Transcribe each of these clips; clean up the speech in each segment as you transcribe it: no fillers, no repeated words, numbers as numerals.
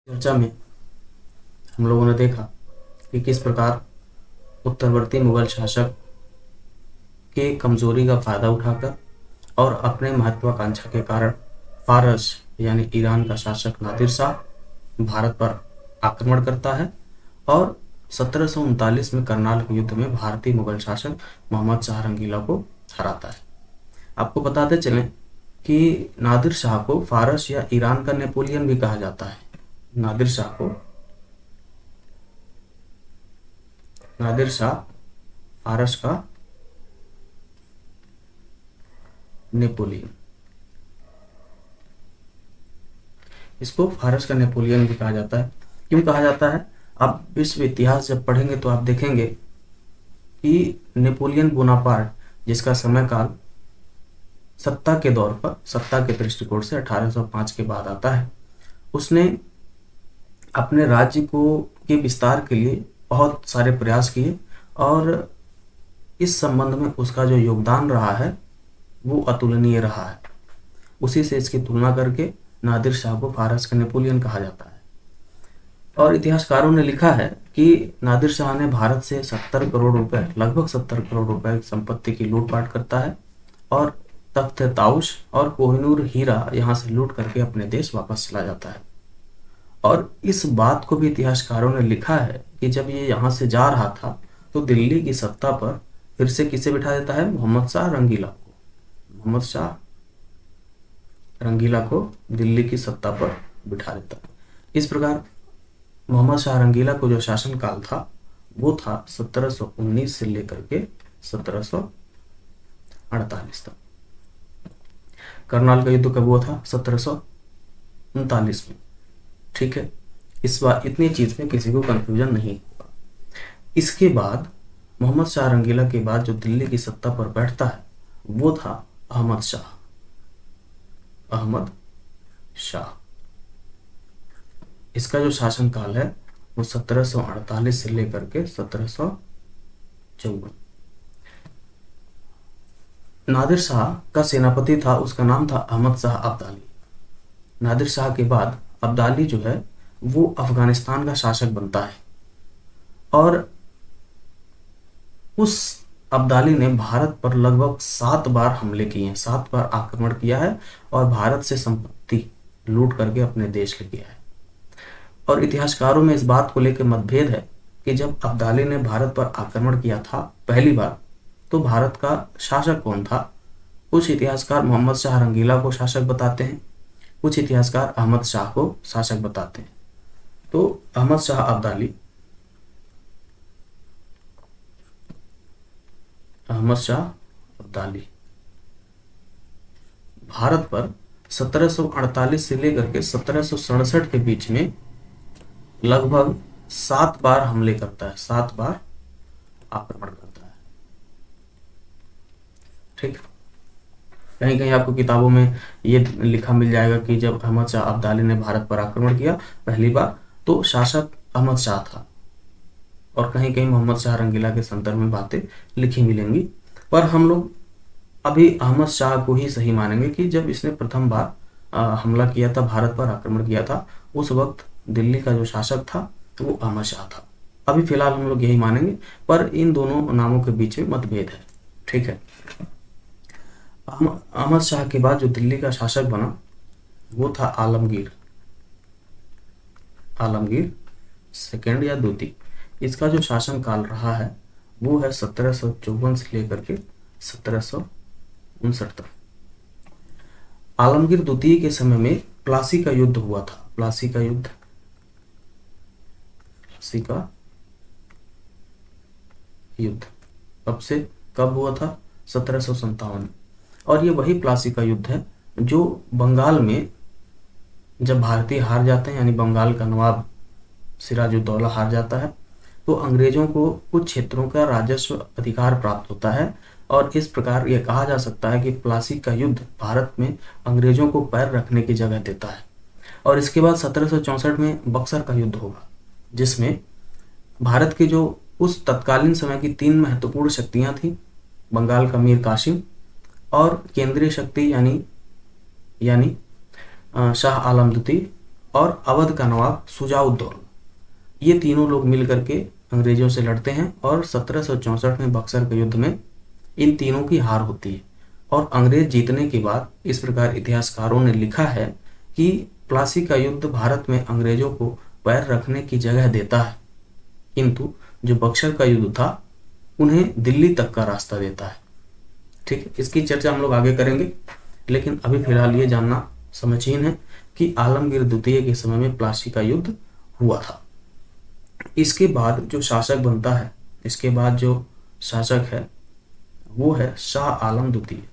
चर्चा में हम लोगों ने देखा कि किस प्रकार उत्तरवर्ती मुगल शासक के कमजोरी का फायदा उठाकर और अपने महत्वाकांक्षा के कारण फारस यानी ईरान का शासक नादिर शाह भारत पर आक्रमण करता है और 1739 में करनाल के युद्ध में भारतीय मुगल शासक मोहम्मद शाह रंगीला को हराता है। आपको बताते चलें कि नादिर शाह को फारस या ईरान का नेपोलियन भी कहा जाता है। नादिर शाह फारस का नेपोलियन, इसको फारस का नेपोलियन भी कहा जाता है। क्यों कहा जाता है? आप विश्व इतिहास जब पढ़ेंगे तो आप देखेंगे कि नेपोलियन बोनापार्ट, जिसका समय काल सत्ता के दौर पर, सत्ता के दृष्टिकोण से 1805 के बाद आता है, उसने अपने राज्य को के विस्तार के लिए बहुत सारे प्रयास किए और इस संबंध में उसका जो योगदान रहा है वो अतुलनीय रहा है। उसी से इसकी तुलना करके नादिर शाह को फारस का नेपोलियन कहा जाता है। और इतिहासकारों ने लिखा है कि नादिर शाह ने भारत से 70 करोड़ रुपए, लगभग 70 करोड़ रुपए की संपत्ति की लूटपाट करता है और तख्त ताउश और कोहिनूर हीरा यहाँ से लूट करके अपने देश वापस चला जाता है। और इस बात को भी इतिहासकारों ने लिखा है कि जब ये यहाँ से जा रहा था तो दिल्ली की सत्ता पर फिर से किसे बिठा देता है? मोहम्मद शाह रंगीला को दिल्ली की सत्ता पर बिठा देता है। इस प्रकार मोहम्मद शाह रंगीला को जो शासन काल था वो था 1719 से लेकर के 1748 तक। करनाल का युद्ध कब हुआ था? 1739 में। ठीक है, इस बार इतनी चीज में किसी को कंफ्यूजन नहीं होगा। इसके बाद मोहम्मद शाह रंगीला के बाद जो दिल्ली की सत्ता पर बैठता है वो था अहमद शाह। इसका जो शासन काल है वो 1748 से लेकर के 1754। नादिर शाह का सेनापति था, उसका नाम था अहमद शाह अब्दाली। नादिर शाह के बाद अब्दाली जो है वो अफगानिस्तान का शासक बनता है और उस अब्दाली ने भारत पर लगभग 7 बार हमले किए हैं, 7 बार आक्रमण किया है और भारत से संपत्ति लूट करके अपने देश ले गया है। और इतिहासकारों में इस बात को लेकर मतभेद है कि जब अब्दाली ने भारत पर आक्रमण किया था पहली बार तो भारत का शासक कौन था? कुछ इतिहासकार मोहम्मद शाह रंगीला को शासक बताते हैं, कुछ इतिहासकार अहमद शाह को शासक बताते हैं। तो अहमद शाह अब्दाली भारत पर 1748 से लेकर के 1767 के बीच में लगभग 7 बार हमले करता है, 7 बार आक्रमण करता है। ठीक, कहीं कहीं आपको किताबों में ये लिखा मिल जाएगा कि जब अहमद शाह अब्दाली ने भारत पर आक्रमण किया पहली बार तो शासक अहमद शाह था, और कहीं कहीं मोहम्मद शाह रंगीला के संदर्भ में बातें लिखी मिलेंगी। पर हम लोग अभी अहमद शाह को ही सही मानेंगे कि जब इसने प्रथम बार हमला किया था, भारत पर आक्रमण किया था, उस वक्त दिल्ली का जो शासक था वो अहमद शाह था। अभी फिलहाल हम लोग यही मानेंगे, पर इन दोनों नामों के बीच में मतभेद है। ठीक है, अहमद शाह के बाद जो दिल्ली का शासक बना वो था आलमगीर सेकेंड या द्वितीय। इसका जो शासन काल रहा है वो है 1754 से लेकर के 1759 तक। आलमगीर द्वितीय के समय में प्लासी का युद्ध हुआ था। प्लासी का युद्ध कब से कब हुआ था? 1757। और ये वही प्लासी का युद्ध है जो बंगाल में जब भारतीय हार जाते हैं, यानी बंगाल का नवाब सिराजुद्दौला हार जाता है, तो अंग्रेजों को कुछ क्षेत्रों का राजस्व अधिकार प्राप्त होता है। और इस प्रकार यह कहा जा सकता है कि प्लासी का युद्ध भारत में अंग्रेजों को पैर रखने की जगह देता है। और इसके बाद 1764 में बक्सर का युद्ध होगा, जिसमें भारत के जो उस तत्कालीन समय की 3 महत्वपूर्ण शक्तियां थी, बंगाल का मीर कासिम और केंद्रीय शक्ति यानी शाह आलम द्वितीय और अवध का नवाब शुजाउद्दौला, ये तीनों लोग मिल करके अंग्रेजों से लड़ते हैं और 1764 में बक्सर के युद्ध में इन तीनों की हार होती है। और अंग्रेज जीतने के बाद इस प्रकार इतिहासकारों ने लिखा है कि प्लासी का युद्ध भारत में अंग्रेजों को पैर रखने की जगह देता है, किंतु जो बक्सर का युद्ध था उन्हें दिल्ली तक का रास्ता देता है। ठीक है, इसकी चर्चा हम लोग आगे करेंगे, लेकिन अभी फिलहाल ये जानना समीचीन है कि आलमगीर द्वितीय के समय में प्लासी का युद्ध हुआ था। इसके बाद जो शासक बनता है, इसके बाद जो शासक है वो है शाह आलम द्वितीय।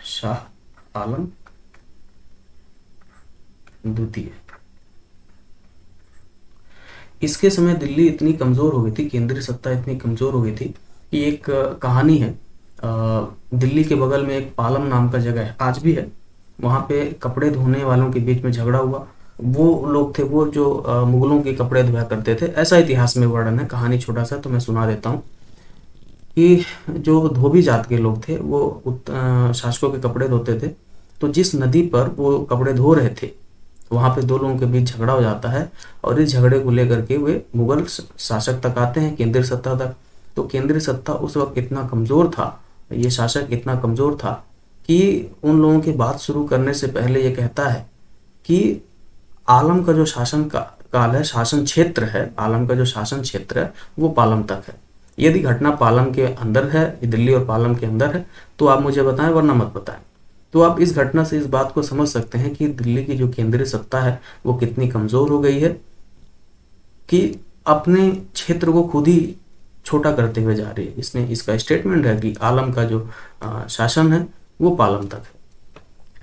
शाह आलम द्वितीय। इसके समय दिल्ली इतनी कमजोर हो गई थी, केंद्रीय सत्ता इतनी कमजोर हो गई थी कि एक कहानी है, दिल्ली के बगल में एक पालम नाम का जगह है, आज भी है, वहां पे कपड़े धोने वालों के बीच में झगड़ा हुआ। वो लोग थे वो जो मुगलों के कपड़े धोया करते थे, ऐसा इतिहास में वर्णन है। कहानी छोटा सा तो मैं सुना देता हूँ कि जो धोबी जात के लोग थे वो शासकों के कपड़े धोते थे, तो जिस नदी पर वो कपड़े धो रहे थे वहां पे दो लोगों के बीच झगड़ा हो जाता है और इस झगड़े को लेकर के वे मुगल शासक तक आते हैं, केंद्रीय सत्ता तक। तो केंद्रीय सत्ता उस वक्त इतना कमजोर था, ये शासक इतना कमजोर था कि उन लोगों की बात शुरू करने से पहले ये कहता है कि आलम का जो शासन काल है, शासन क्षेत्र है, आलम का जो शासन क्षेत्र है वो पालम तक है। यदि घटना पालम के अंदर है, दिल्ली और पालम के अंदर है, तो आप मुझे बताएं, वरना मत बताएं। तो आप इस घटना से इस बात को समझ सकते हैं कि दिल्ली की जो केंद्रीय सत्ता है वो कितनी कमजोर हो गई है कि अपने क्षेत्र को खुद ही छोटा करते हुए जा रही है। इसने इसका स्टेटमेंट है कि आलम का जो शासन है वो पालम तक है।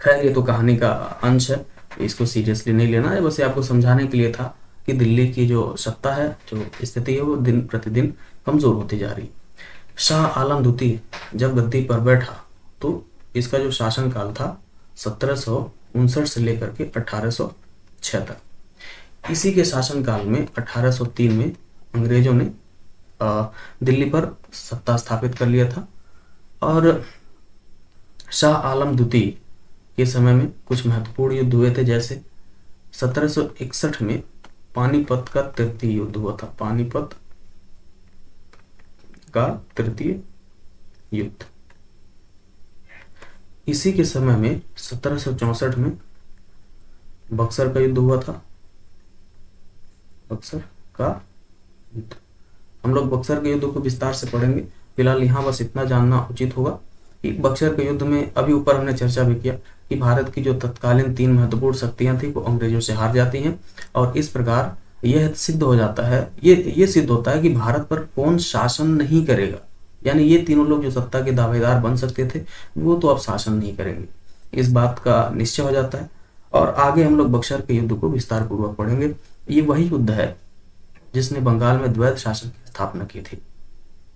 खैर, ये तो कहानी का अंश है, इसको सीरियसली नहीं लेना है, बस ये आपको समझाने के लिए था कि दिल्ली की जो सत्ता है, जो स्थिति है, वो दिन प्रतिदिन कमजोर होती जा रही है। शाह आलम द्वितीय जब गद्दी पर बैठा तो इसका जो शासन काल था 1759 से लेकर के 1806 तक। इसी के शासन काल में 1803 में अंग्रेजों ने दिल्ली पर सत्ता स्थापित कर लिया था। और शाह आलम द्वितीय के समय में कुछ महत्वपूर्ण युद्ध हुए थे, जैसे 1761 में पानीपत का तृतीय युद्ध हुआ था, पानीपत का तृतीय युद्ध। इसी के समय में 1764 में बक्सर का युद्ध हुआ था, बक्सर का युद्ध। हम लोग बक्सर के युद्ध को विस्तार से पढ़ेंगे, फिलहाल यहाँ बस इतना जानना उचित होगा कि बक्सर के युद्ध में अभी ऊपर हमने चर्चा भी किया कि भारत की जो तत्कालीन 3 महत्वपूर्ण शक्तियां थी वो अंग्रेजों से हार जाती हैं, और इस प्रकार यह सिद्ध हो जाता है, ये सिद्ध होता है कि भारत पर कौन शासन नहीं करेगा। यानी ये तीनों लोग जो सत्ता के दावेदार बन सकते थे वो तो अब शासन नहीं करेंगे, इस बात का निश्चय हो जाता है। और आगे हम लोग बक्सर के युद्ध को विस्तार पूर्वक पढ़ेंगे। ये वही युद्ध है जिसने बंगाल में द्वैध शासन की स्थापना की थी,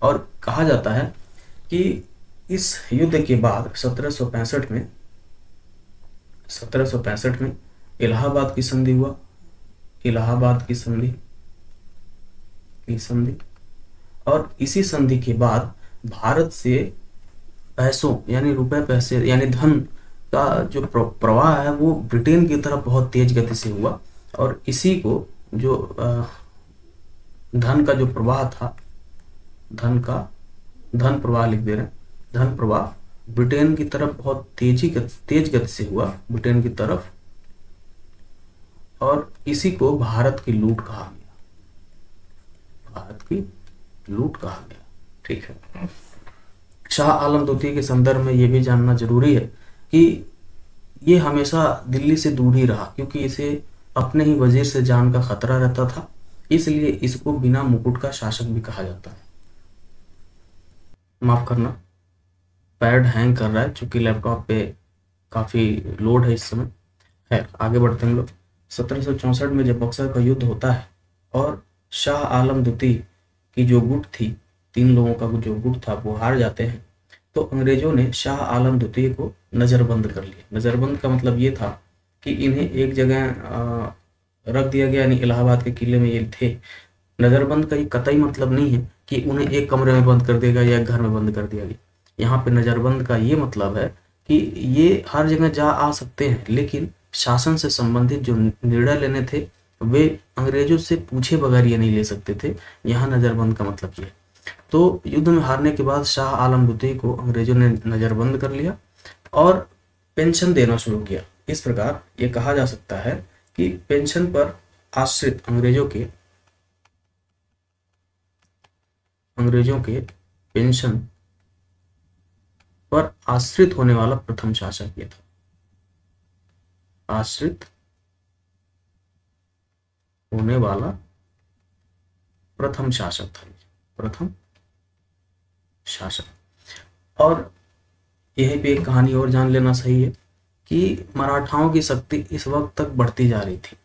और कहा जाता है कि इस युद्ध के बाद 1765 में इलाहाबाद की संधि हुआ, इलाहाबाद की संधि, और इसी संधि के बाद भारत से पैसों यानी रुपए पैसे यानी धन का जो प्रवाह है वो ब्रिटेन की तरफ बहुत तेज गति से हुआ, और इसी को जो धन का जो प्रवाह था, धन प्रवाह लिख दे रहे हैं, धन प्रवाह ब्रिटेन की तरफ बहुत तेज गति से हुआ, ब्रिटेन की तरफ, और इसी को भारत की लूट कहा गया, भारत की लूट कहा गया। ठीक है, शाह आलम द्वितीय के संदर्भ में यह भी जानना जरूरी है कि ये हमेशा दिल्ली से दूर ही रहा, क्योंकि इसे अपने ही वजीर से जान का खतरा रहता था, इसलिए इसको बिना मुकुट का शासक भी कहा जाता है। माफ करना, पैड हैंग कर रहा है चूंकि लैपटॉप पे काफी लोड है इस समय। है, आगे बढ़ते हैं लोग। 1764 में जब बक्सर का युद्ध होता है और शाह आलम द्वितीय की जो गुट थी, 3 लोगों का जो गुट था वो हार जाते हैं, तो अंग्रेजों ने शाह आलम द्वितीय को नजरबंद कर लिया। नजरबंद का मतलब ये था कि इन्हें एक जगह रख दिया गया, यानी इलाहाबाद के किले में ये थे। नजरबंद का ये कतई मतलब नहीं है कि उन्हें एक कमरे में बंद कर दिया गया या एक घर में बंद कर दिया गया। यहाँ पे नजरबंद का ये मतलब है कि ये हर जगह जा आ सकते हैं, लेकिन शासन से संबंधित जो निर्णय लेने थे वे अंग्रेजों से पूछे बगैर ये नहीं ले सकते थे। यहाँ नजरबंद का मतलब ये है। तो युद्ध में हारने के बाद शाह आलम द्वितीय को अंग्रेजों ने नजरबंद कर लिया और पेंशन देना शुरू किया। इस प्रकार ये कहा जा सकता है कि पेंशन पर आश्रित अंग्रेजों के पेंशन पर आश्रित होने वाला प्रथम शासक ये था। आश्रित होने वाला प्रथम शासक था, प्रथम शासक। और यहीं पे एक कहानी और जान लेना सही है कि मराठाओं की शक्ति इस वक्त तक बढ़ती जा रही थी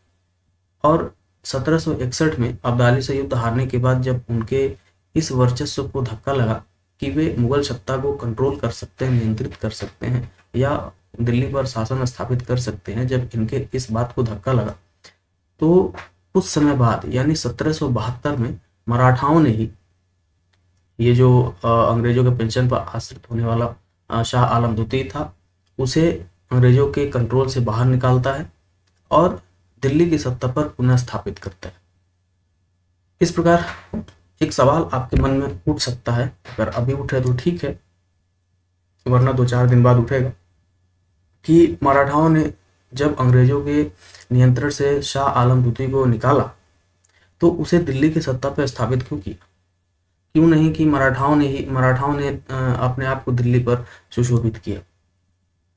और 1761 में अब्दाली से युद्ध हारने के बाद जब उनके इस वर्चस्व को धक्का लगा कि वे मुगल सत्ता को कंट्रोल कर सकते हैं, नियंत्रित कर सकते हैं या दिल्ली पर शासन स्थापित कर सकते हैं, जब इनके इस बात को धक्का लगा तो कुछ समय बाद यानी 1772 में मराठाओं ने ही ये जो अंग्रेजों के पेंशन पर आश्रित होने वाला शाह आलम द्वितीय था उसे अंग्रेजों के कंट्रोल से बाहर निकालता है और दिल्ली की सत्ता पर पुनः स्थापित करता है। इस प्रकार एक सवाल आपके मन में उठ सकता है, अगर अभी उठे तो ठीक है वरना 2-4 दिन बाद उठेगा, कि मराठाओं ने जब अंग्रेजों के नियंत्रण से शाह आलम द्वितीय को निकाला तो उसे दिल्ली की सत्ता पर स्थापित क्यों किया? क्यों नहीं कि मराठाओं ने अपने आप को दिल्ली पर सुशोभित किया,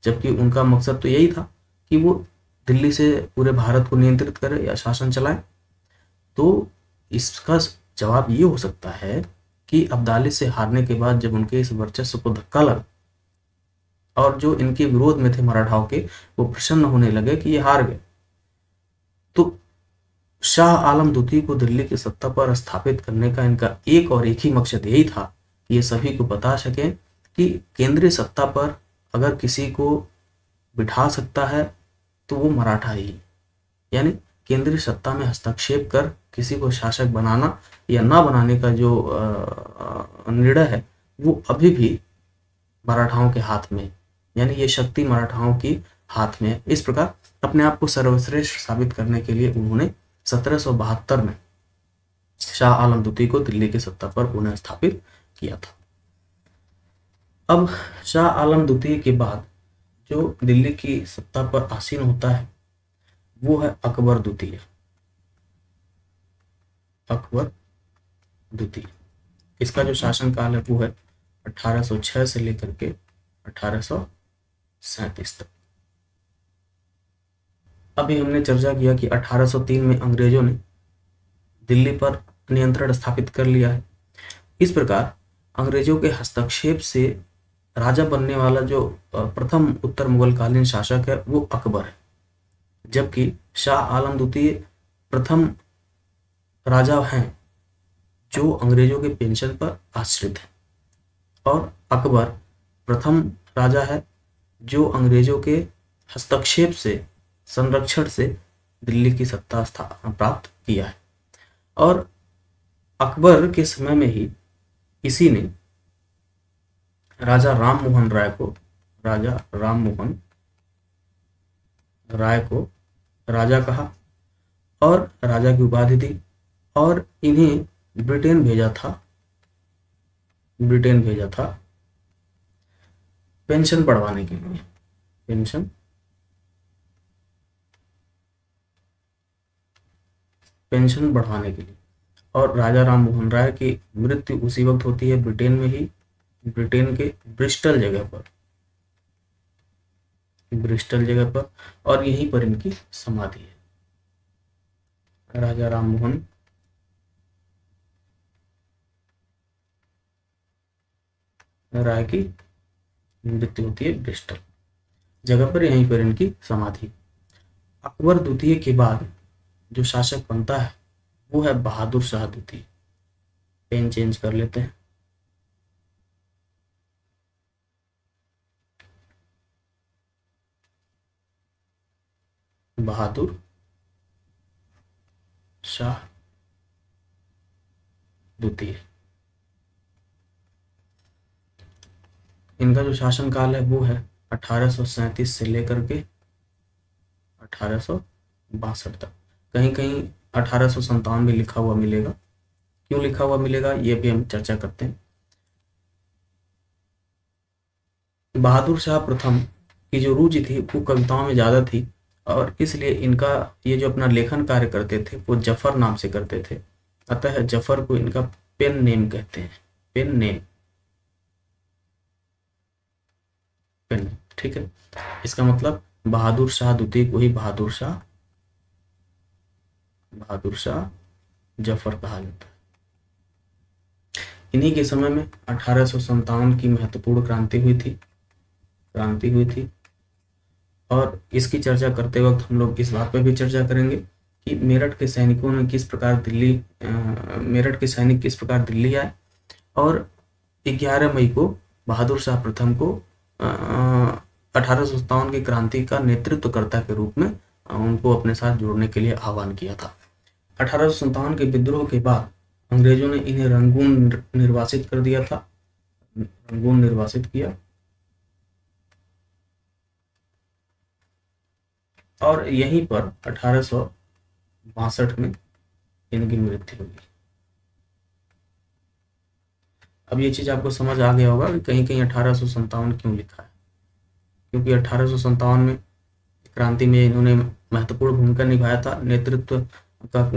जबकि उनका मकसद तो यही था कि वो दिल्ली से पूरे भारत को नियंत्रित करे या शासन चलाए। तो इसका जवाब ये हो सकता है कि अब्दाली से हारने के बाद जब उनके इस वर्चस्व को धक्का लगा और जो इनके विरोध में थे मराठाओं के वो प्रसन्न होने लगे कि ये हार गए, तो शाह आलम द्वितीय को दिल्ली की सत्ता पर स्थापित करने का इनका एक और एक ही मकसद यही था कि ये सभी को बता सके कि केंद्रीय सत्ता पर अगर किसी को बिठा सकता है तो वो मराठा ही, यानी केंद्रीय सत्ता में हस्तक्षेप कर किसी को शासक बनाना या ना बनाने का जो निर्णय है वो अभी भी मराठाओं के हाथ में, यानी ये शक्ति मराठाओं की हाथ में है। इस प्रकार अपने आप को सर्वश्रेष्ठ साबित करने के लिए उन्होंने 1772 में शाह आलम द्वितीय को दिल्ली की सत्ता पर पुनः स्थापित किया था। अब शाह आलम द्वितीय के बाद जो दिल्ली की सत्ता पर आसीन होता है वो है अकबर द्वितीय। अकबर द्वितीय, इसका जो शासनकाल है वो है 1806 से लेकर के 1837 तक। अभी हमने चर्चा किया कि 1803 में अंग्रेजों ने दिल्ली पर नियंत्रण स्थापित कर लिया है। इस प्रकार अंग्रेजों के हस्तक्षेप से राजा बनने वाला जो प्रथम उत्तर मुगल कालीन शासक है वो अकबर है, जबकि शाह आलम द्वितीय प्रथम राजा हैं जो अंग्रेजों के पेंशन पर आश्रित है और अकबर प्रथम राजा है जो अंग्रेजों के हस्तक्षेप से, संरक्षण से दिल्ली की सत्ता प्राप्त किया है। और अकबर के समय में ही इसी ने राजा राम मोहन राय को राजा कहा और राजा की उपाधि दी और इन्हें ब्रिटेन भेजा था पेंशन बढ़वाने के लिए, पेंशन बढ़वाने के लिए। और राजा राम मोहन राय की मृत्यु उसी वक्त होती है ब्रिटेन में ही, ब्रिटेन के ब्रिस्टल जगह पर और यहीं पर इनकी समाधि है। राजा राम मोहन राय की मृत्यु होती है ब्रिस्टल जगह पर, यहीं पर इनकी समाधि। अकबर द्वितीय के बाद जो शासक बनता है वो है बहादुर शाह द्वितीय। पेन चेंज कर लेते हैं। बहादुर शाह द्वितीय, इनका जो शासनकाल है वो है 1837 से लेकर के 1862 तक। कहीं कहीं 1857 भी लिखा हुआ मिलेगा। क्यों लिखा हुआ मिलेगा ये भी हम चर्चा करते हैं। बहादुर शाह प्रथम की जो रुचि थी वो कविताओं में ज़्यादा थी, और इसलिए इनका ये जो अपना लेखन कार्य करते थे वो जफर नाम से करते थे। अतः जफर को इनका पेन नेम कहते हैं, पेन नेम, पेन, ठीक है। इसका मतलब बहादुर शाह द्वितीय को ही बहादुर शाह जफर कहा जाता है। इन्हीं के समय में 1857 की महत्वपूर्ण क्रांति हुई थी। और इसकी चर्चा करते वक्त हम लोग इस बात पर भी चर्चा करेंगे कि मेरठ के सैनिक किस प्रकार दिल्ली आए, और 11 मई को बहादुर शाह प्रथम को 1857 की क्रांति का नेतृत्वकर्ता के रूप में उनको अपने साथ जोड़ने के लिए आह्वान किया था। 1857 के विद्रोह के बाद अंग्रेजों ने इन्हें रंगून निर्वासित कर दिया था, रंगून निर्वासित किया, और यहीं पर 1862 में इनकी मृत्यु होगी। अब ये चीज आपको समझ आ गया होगा कि कहीं कहीं 1857 क्यों लिखा है, क्योंकि 1857 में क्रांति में इन्होंने महत्वपूर्ण भूमिका निभाया था, नेतृत्व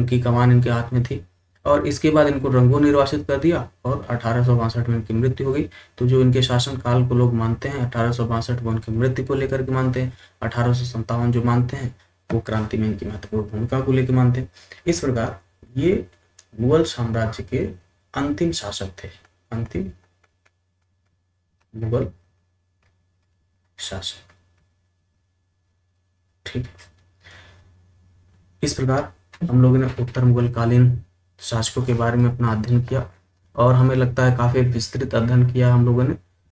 की कमान इनके हाथ में थी, और इसके बाद इनको रंगून निर्वासित कर दिया और 1862 में इनकी मृत्यु हो गई। तो जो इनके शासन काल को लोग मानते हैं 1862 को इनकी मृत्यु को लेकर के मानते हैं, 1857 जो मानते हैं वो क्रांति में इनकी महत्वपूर्ण भूमिका को लेकर मानते हैं। इस प्रकार ये मुगल साम्राज्य के अंतिम शासक थे, अंतिम मुगल शासक, ठीक है। इस प्रकार हम लोगों ने उत्तर मुगल कालीन शासकों के बारे में अपना अध्ययन किया, और हमें लगता है काफी विस्तृत अध्ययन किया हम लोगों ने।